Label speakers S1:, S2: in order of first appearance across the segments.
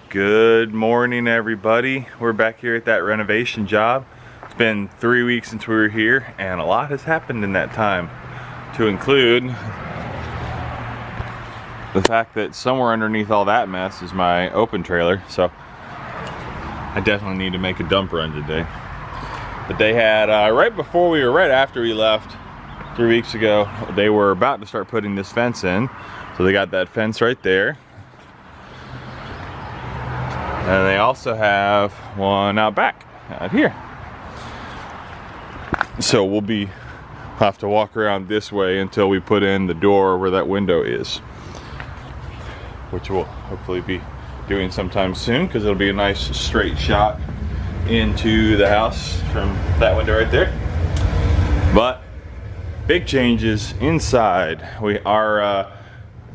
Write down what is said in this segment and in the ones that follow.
S1: Good morning, everybody. We're back here at that renovation job. It's been 3 weeks since we were here, and a lot has happened in that time, to include the fact that somewhere underneath all that mess is my open trailer, so I definitely need to make a dump run today. But they had, right after we left 3 weeks ago, they were about to start putting this fence in. So they got that fence right there. And they also have one out back, out here. So we'll have to walk around this way until we put in the door where that window is, which we'll hopefully be doing sometime soon, because it'll be a nice straight shot into the house from that window right there. But big changes inside.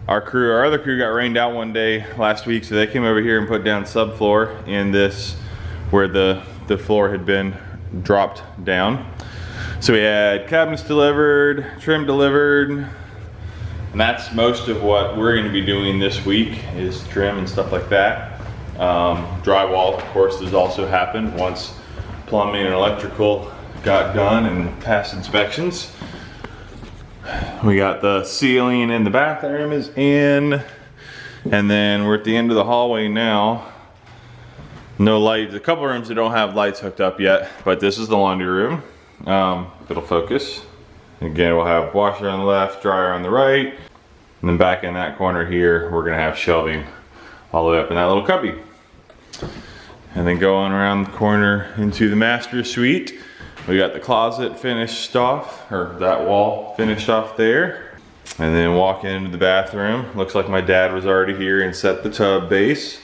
S1: Our other crew got rained out one day last week, so they came over here and put down subfloor in this where the floor had been dropped down. So we had cabinets delivered, trim delivered, and that's most of what we're going to be doing this week, is trim and stuff like that. Drywall, of course, has also happened once plumbing and electrical got done and passed inspections. We got the ceiling in the bathroom is in, and then we're at the end of the hallway now. No lights. A couple rooms that don't have lights hooked up yet, but this is the laundry room. It'll focus. Again, we'll have washer on the left, dryer on the right, and then back in that corner here, we're gonna have shelving all the way up in that little cubby. And then going around the corner into the master suite. We got the closet finished off, or that wall finished off there. And then walk into the bathroom. Looks like my dad was already here and set the tub base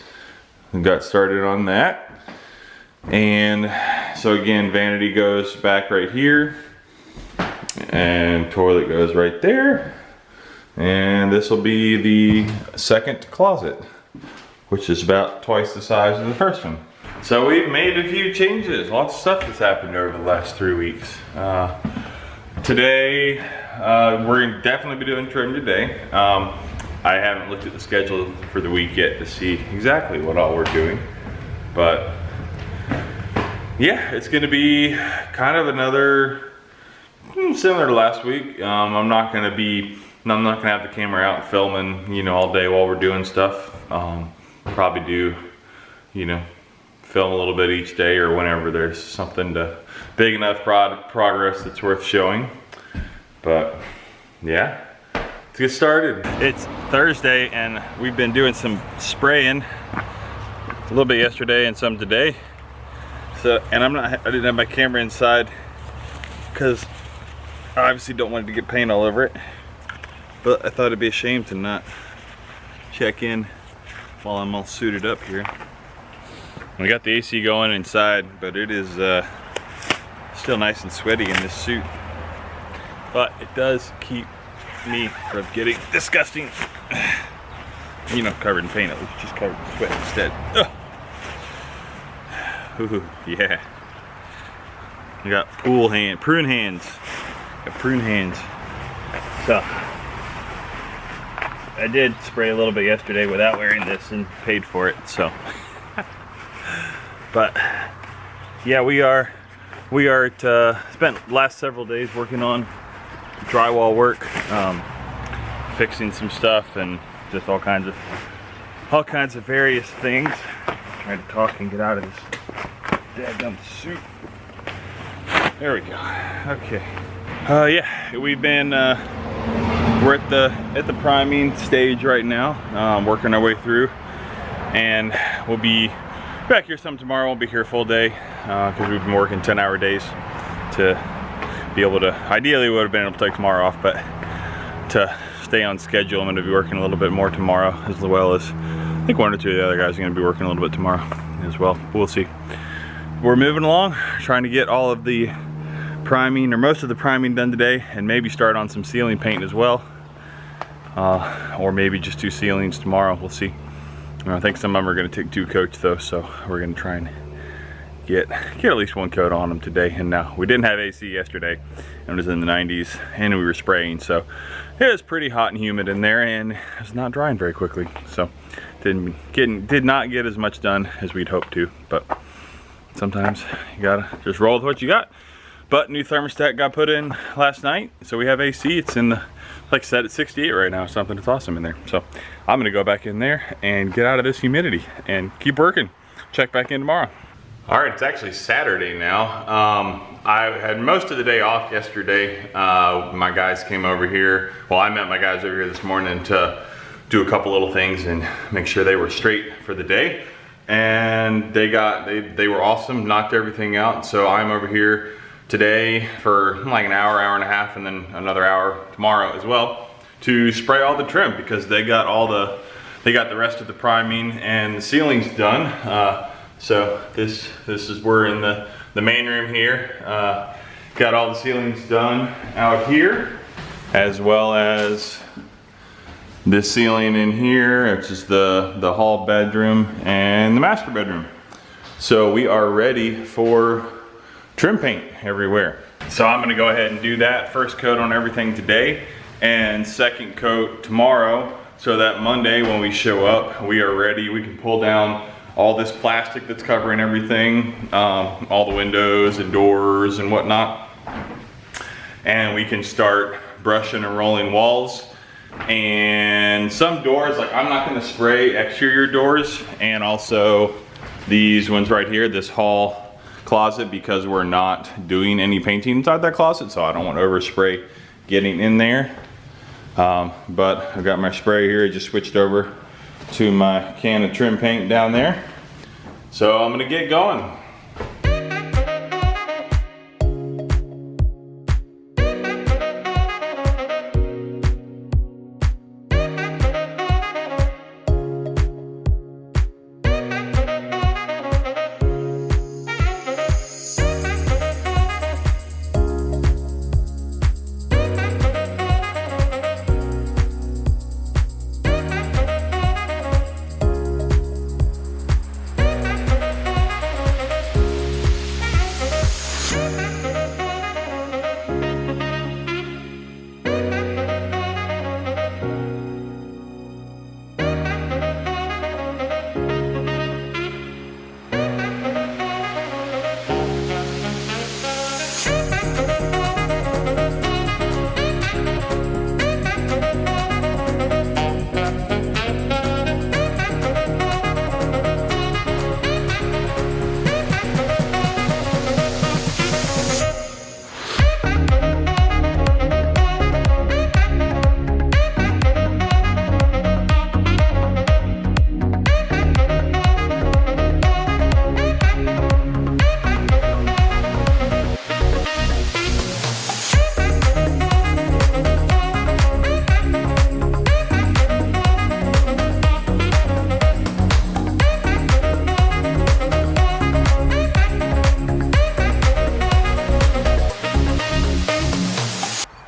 S1: and got started on that. And so again, vanity goes back right here, and toilet goes right there. And this will be the second closet, which is about twice the size of the first one. So we've made a few changes. Lots of stuff has happened over the last 3 weeks. Today, we're gonna definitely be doing trim today. I haven't looked at the schedule for the week yet to see exactly what all we're doing. But yeah, it's gonna be kind of another, similar to last week. I'm not gonna have the camera out filming, all day while we're doing stuff. Probably do, film a little bit each day, or whenever there's something big enough progress that's worth showing. But yeah, let's get started. It's Thursday, and we've been doing some spraying a little bit yesterday and some today. So, and I didn't have my camera inside because I obviously don't want it to get paint all over it. But I thought it'd be a shame to not check in while I'm all suited up here. We got the AC going inside, but it is still nice and sweaty in this suit. But it does keep me from getting disgusting, covered in paint, at least just covered in sweat instead. Ugh. Ooh, yeah. You got prune hands. Got prune hands. So I did spray a little bit yesterday without wearing this and paid for it, so. But yeah, we are spent the last several days working on drywall work, fixing some stuff, and just all kinds of various things. Trying to talk and get out of this dadgum suit. There we go. Okay. Yeah, we've been we're at the priming stage right now, working our way through, and we'll be back here some tomorrow. Won't be here full day because we've been working 10-hour days to be able to, ideally we would have been able to take tomorrow off, but to stay on schedule, I'm going to be working a little bit more tomorrow, as well as I think one or two of the other guys are going to be working a little bit tomorrow as well. We'll see. We're moving along, trying to get all of the priming, or most of the priming, done today, and maybe start on some ceiling paint as well, or maybe just do ceilings tomorrow. We'll see. I think some of them are going to take 2 coats though, so we're going to try and get at least one coat on them today. And now we didn't have AC yesterday, and it was in the 90s, and we were spraying, so it was pretty hot and humid in there, and it was not drying very quickly. So did not get as much done as we'd hoped to, but sometimes you gotta just roll with what you got. But new thermostat got put in last night, so we have AC. It's in the, like I said, it's 68 right now, something that's awesome in there. So I'm gonna go back in there and get out of this humidity and keep working. Check back in tomorrow. All right, it's actually Saturday now. I had most of the day off yesterday. My guys came over here. Well, I met my guys over here this morning to do a couple little things and make sure they were straight for the day. And they were awesome, knocked everything out. So I'm over here today for like an hour, hour and a half, and then another hour tomorrow as well to spray all the trim, because they got the rest of the priming and the ceiling's done. So this is, we're in the main room here. Got all the ceilings done out here, as well as this ceiling in here, which is the hall bedroom and the master bedroom. So we are ready for trim paint everywhere. So I'm gonna go ahead and do that. First coat on everything today, and second coat tomorrow, so that Monday when we show up, we are ready. We can pull down all this plastic that's covering everything, all the windows and doors and whatnot, and we can start brushing and rolling walls. And some doors, like I'm not gonna spray exterior doors, and also these ones right here, this hall closet, because we're not doing any painting inside that closet, so I don't want to overspray getting in there. But I've got my spray here. I just switched over to my can of trim paint down there. So I'm gonna get going.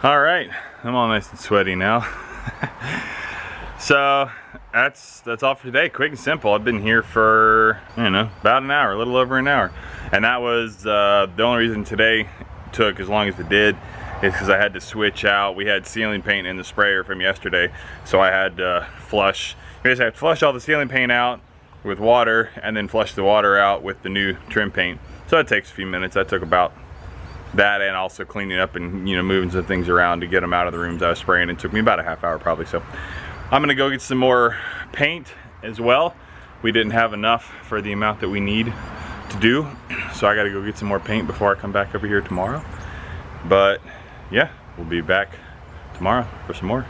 S1: All right, I'm all nice and sweaty now. So that's all for today. Quick and simple. I've been here for, I don't know, about an hour, a little over an hour. And that was the only reason today took as long as it did is because I had to switch out. We had ceiling paint in the sprayer from yesterday, so I had to flush. Basically, I had to flush all the ceiling paint out with water and then flush the water out with the new trim paint. So it takes a few minutes. That took about that, and also cleaning up and moving some things around to get them out of the rooms I was spraying. It took me about a half hour probably. So I'm gonna go get some more paint as well. We didn't have enough for the amount that we need to do, so I gotta go get some more paint before I come back over here tomorrow. But yeah, we'll be back tomorrow for some more.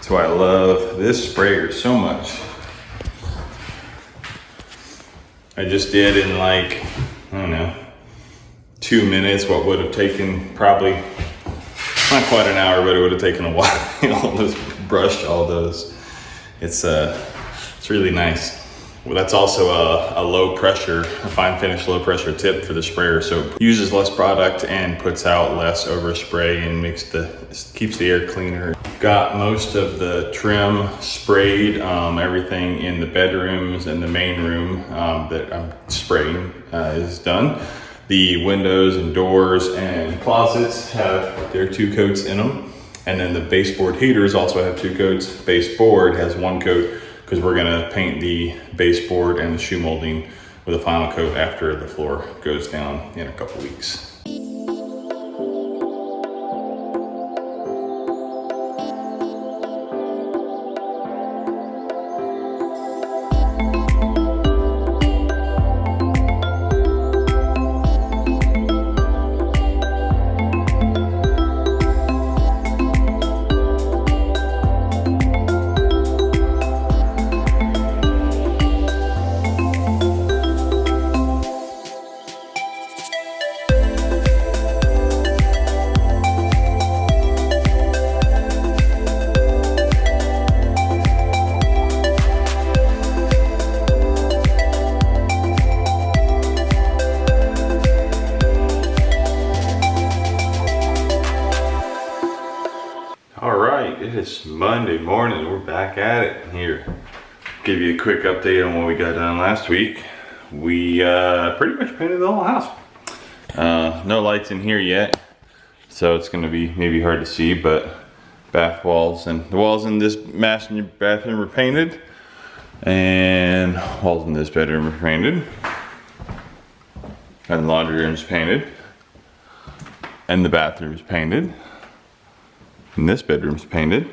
S1: That's why I love this sprayer so much. I just did in like, I don't know, 2 minutes what would have taken probably, not quite an hour, but it would have taken a while to brush all those. It's really nice. Well, that's also a low pressure, a fine finish low pressure tip for the sprayer, so it uses less product and puts out less overspray and keeps the air cleaner. Got most of the trim sprayed, everything in the bedrooms and the main room that I'm spraying is done. The windows and doors and closets have their 2 coats in them. And then the baseboard heaters also have 2 coats. Baseboard has 1 coat because we're gonna paint the baseboard and the shoe molding with a final coat after the floor goes down in a couple weeks. It is Monday morning, we're back at it here. Give you a quick update on what we got done last week. We pretty much painted the whole house. No lights in here yet, so it's gonna be maybe hard to see, but bath walls and the walls in this master bathroom were painted, and walls in this bedroom were painted, and the laundry room's painted, and the bathroom's painted. And this bedroom's painted.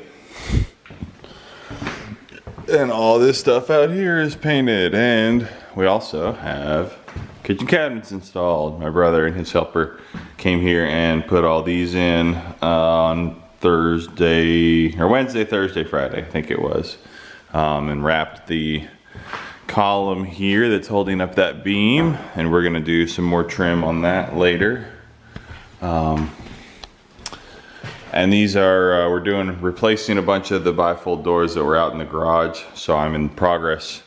S1: And all this stuff out here is painted. And we also have kitchen cabinets installed. My brother and his helper came here and put all these in on Thursday, or Wednesday, Thursday, Friday, I think it was. And wrapped the column here that's holding up that beam. And we're gonna do some more trim on that later. And these are, we're replacing a bunch of the bifold doors that were out in the garage. So I'm in progress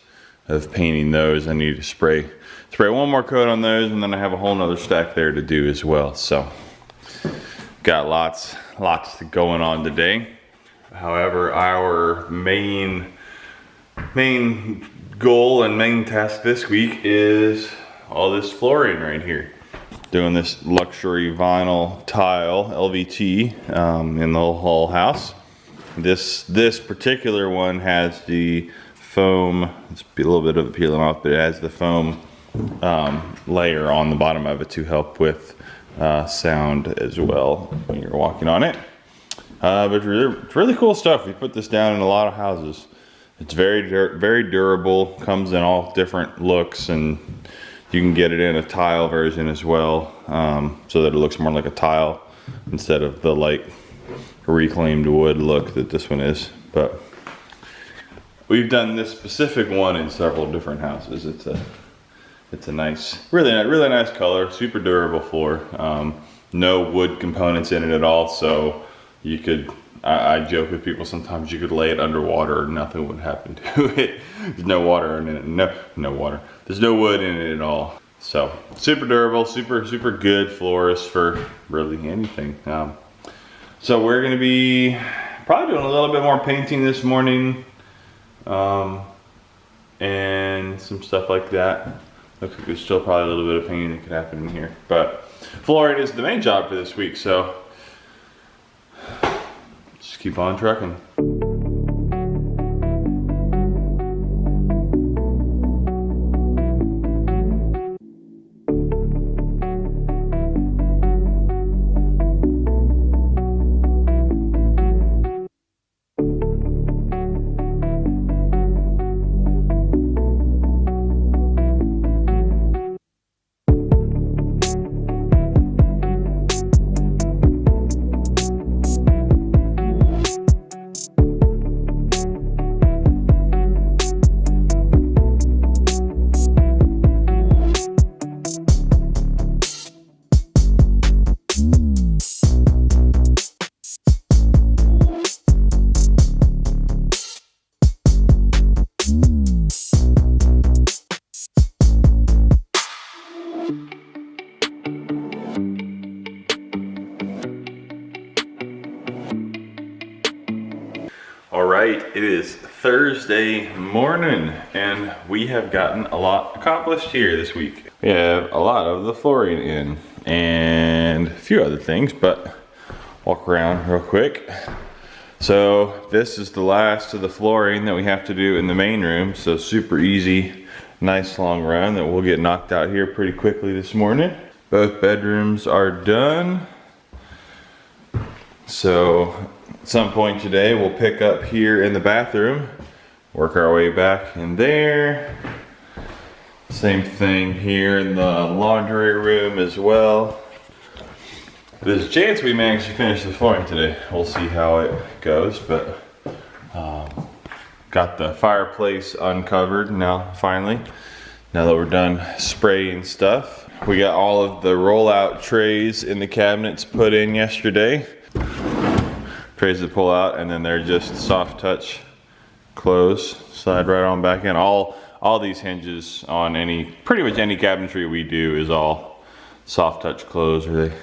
S1: of painting those. I need to spray one more coat on those, and then I have a whole nother stack there to do as well. So got lots going on today. However, our main goal and main task this week is all this flooring right here. Doing this luxury vinyl tile, LVT, in the whole house. This particular one has the foam, it's a little bit of it peeling off, but it has the foam layer on the bottom of it to help with sound as well when you're walking on it. But it's really cool stuff. We put this down in a lot of houses. It's very durable, comes in all different looks, and you can get it in a tile version as well, so that it looks more like a tile instead of the light reclaimed wood look that this one is. But we've done this specific one in several different houses. It's a nice, really nice color, super durable floor. No wood components in it at all, so you could, I joke with people sometimes, you could lay it underwater and nothing would happen to it. There's no water in it, no water. There's no wood in it at all. So super durable, super good floors for really anything. So we're gonna be probably doing a little bit more painting this morning, and some stuff like that. Looks like there's still probably a little bit of painting that could happen in here, but flooring is the main job for this week, so just keep on trucking. All right, it is Thursday morning and we have gotten a lot accomplished here this week. We have a lot of the flooring in and a few other things, but walk around real quick. So this is the last of the flooring that we have to do in the main room. So super easy, nice long run that we'll get knocked out here pretty quickly this morning. Both bedrooms are done. So at some point today, we'll pick up here in the bathroom, work our way back in there. Same thing here in the laundry room as well. There's a chance we may actually finish the flooring today. We'll see how it goes, but got the fireplace uncovered now, finally. Now that we're done spraying stuff. We got all of the rollout trays in the cabinets put in yesterday. Trays that pull out, and then they're just soft touch close, slide right on back in. All these hinges on pretty much any cabinetry we do is all soft touch close, or they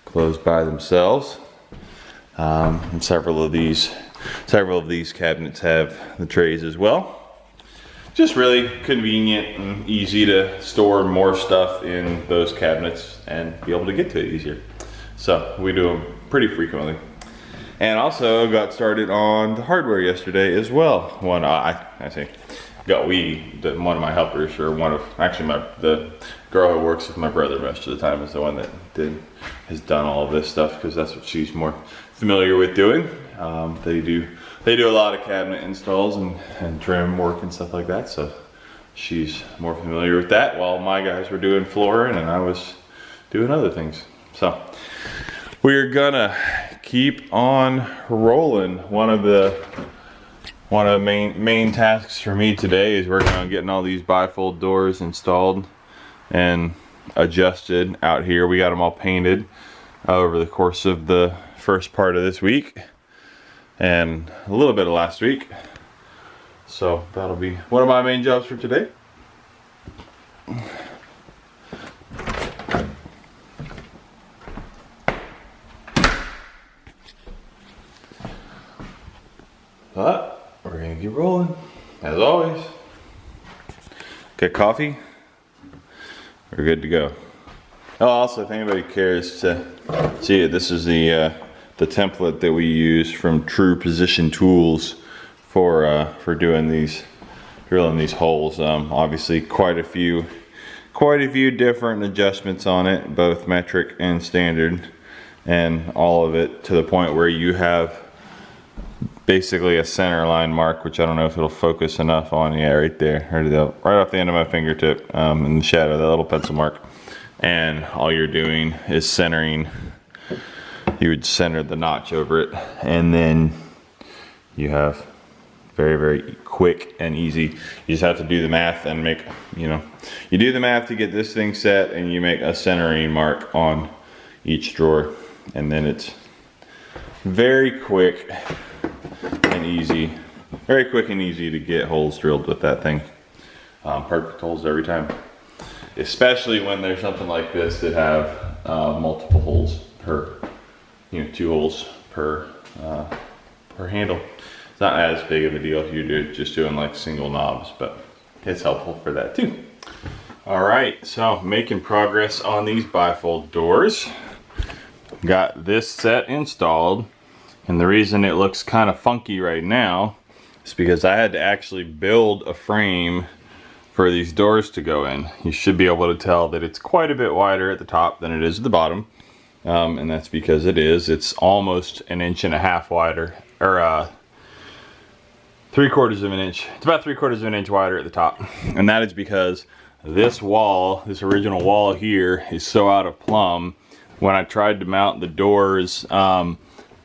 S1: close by themselves. And several of these cabinets have the trays as well. Just really convenient and easy to store more stuff in those cabinets and be able to get to it easier. So we do them pretty frequently. And also got started on the hardware yesterday as well. One of my helpers, or the girl who works with my brother most of the time is the one that has done all of this stuff, because that's what she's more familiar with doing. They do a lot of cabinet installs and trim work and stuff like that, so she's more familiar with that, while my guys were doing flooring and I was doing other things. So we're gonna keep on rolling. One of the main tasks for me today is working on getting all these bifold doors installed and adjusted out here. We got them all painted over the course of the first part of this week and a little bit of last week. So that'll be one of my main jobs for today. But we're gonna keep rolling, as always. Get coffee, we're good to go. Oh, also, if anybody cares to see it, this is the template that we use from True Position Tools for drilling these holes. Obviously, quite a few different adjustments on it, both metric and standard, and all of it to the point where you have basically a center line mark, which I don't know if it'll focus enough on. Yeah, right there, right off the end of my fingertip, in the shadow, that little pencil mark. And all you're doing is centering. You would center the notch over it, and then you have very, very quick and easy. You just have to do the math and you do the math to get this thing set, and you make a centering mark on each drawer, and then it's very quick and easy to get holes drilled with that thing. Perfect holes every time, especially when there's something like this that have multiple holes per, 2 holes per handle. It's not as big of a deal if you're just doing like single knobs, but it's helpful for that too. All right, so making progress on these bifold doors. Got this set installed. And the reason it looks kind of funky right now is because I had to actually build a frame for these doors to go in. You should be able to tell that it's quite a bit wider at the top than it is at the bottom. And that's because it's almost 1.5 inches wider, or 3/4 of an inch. It's about 3/4 of an inch wider at the top. And that is because this original wall here is so out of plumb. When I tried to mount the doors,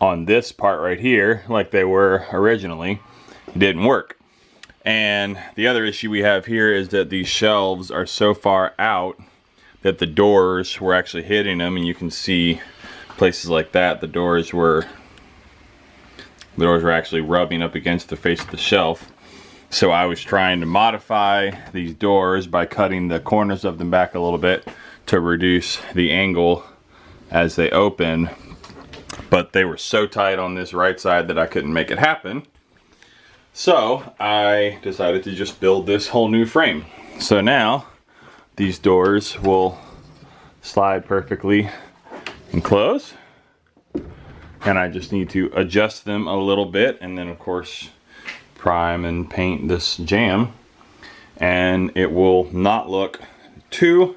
S1: on this part right here, like they were originally, it didn't work. And the other issue we have here is that these shelves are so far out that the doors were actually hitting them, and you can see places like that, the doors were actually rubbing up against the face of the shelf. So I was trying to modify these doors by cutting the corners of them back a little bit to reduce the angle as they open, but they were so tight on this right side that I couldn't make it happen. So I decided to just build this whole new frame. So now these doors will slide perfectly and close. And I just need to adjust them a little bit, and then of course prime and paint this jamb, and it will not look too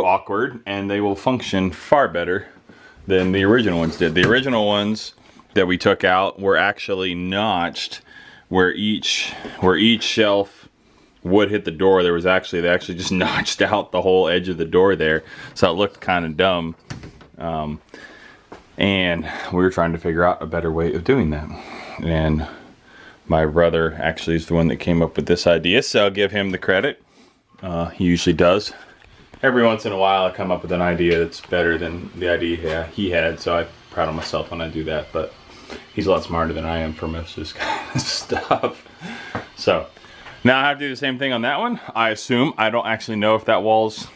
S1: awkward, and they will function far better than the original ones did. The original ones that we took out were actually notched where each shelf would hit the door. They actually just notched out the whole edge of the door there, so it looked kind of dumb. And we were trying to figure out a better way of doing that. And my brother actually is the one that came up with this idea, so I'll give him the credit. He usually does. Every once in a while I come up with an idea that's better than the idea he had, so I'm proud of myself when I do that, but he's a lot smarter than I am for most of this kind of stuff. So now I have to do the same thing on that one, I assume. I don't actually know if that wall's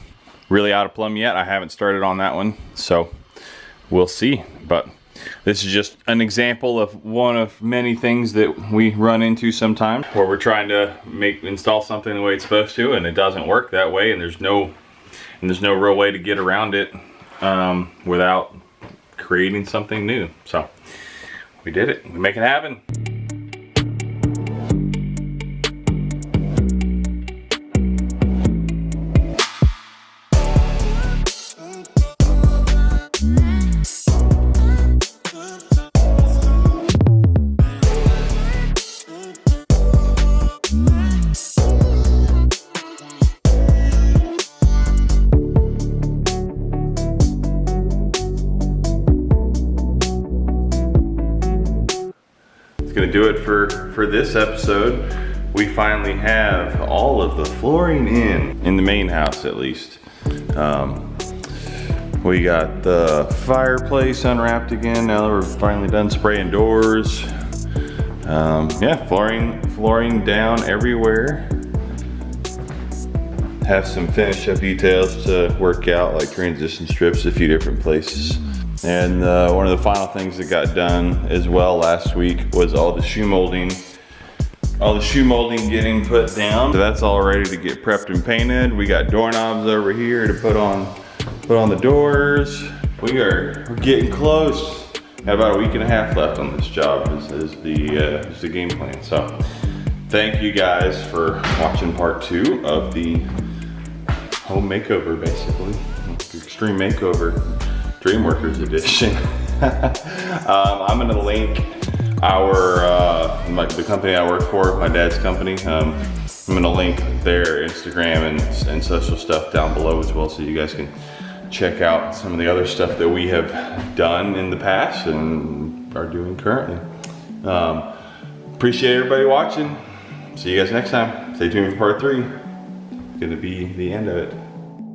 S1: really out of plumb yet. I haven't started on that one, so we'll see. But this is just an example of one of many things that we run into sometimes, where we're trying to install something the way it's supposed to, and it doesn't work that way, and there's no real way to get around it without creating something new. So we did it. We make it happen. Gonna do it for this episode. We finally have all of the flooring in the main house, at least. We got the fireplace unwrapped again now that we're finally done spraying doors. Yeah, flooring down everywhere. Have some finish up details to work out, like transition strips a few different places. And one of the final things that got done as well last week was all the shoe molding getting put down. So that's all ready to get prepped and painted. We got doorknobs over here to put on the doors. We're getting close. Got about a week and a half left on this job is the game plan. So thank you guys for watching part 2 of the home makeover, basically. Extreme Makeover Dreamworkers edition. I'm gonna link the company I work for, my dad's company. I'm gonna link their Instagram and social stuff down below as well, so you guys can check out some of the other stuff that we have done in the past and are doing currently. Appreciate everybody watching. See you guys next time. Stay tuned for part 3. It's gonna be the end of it.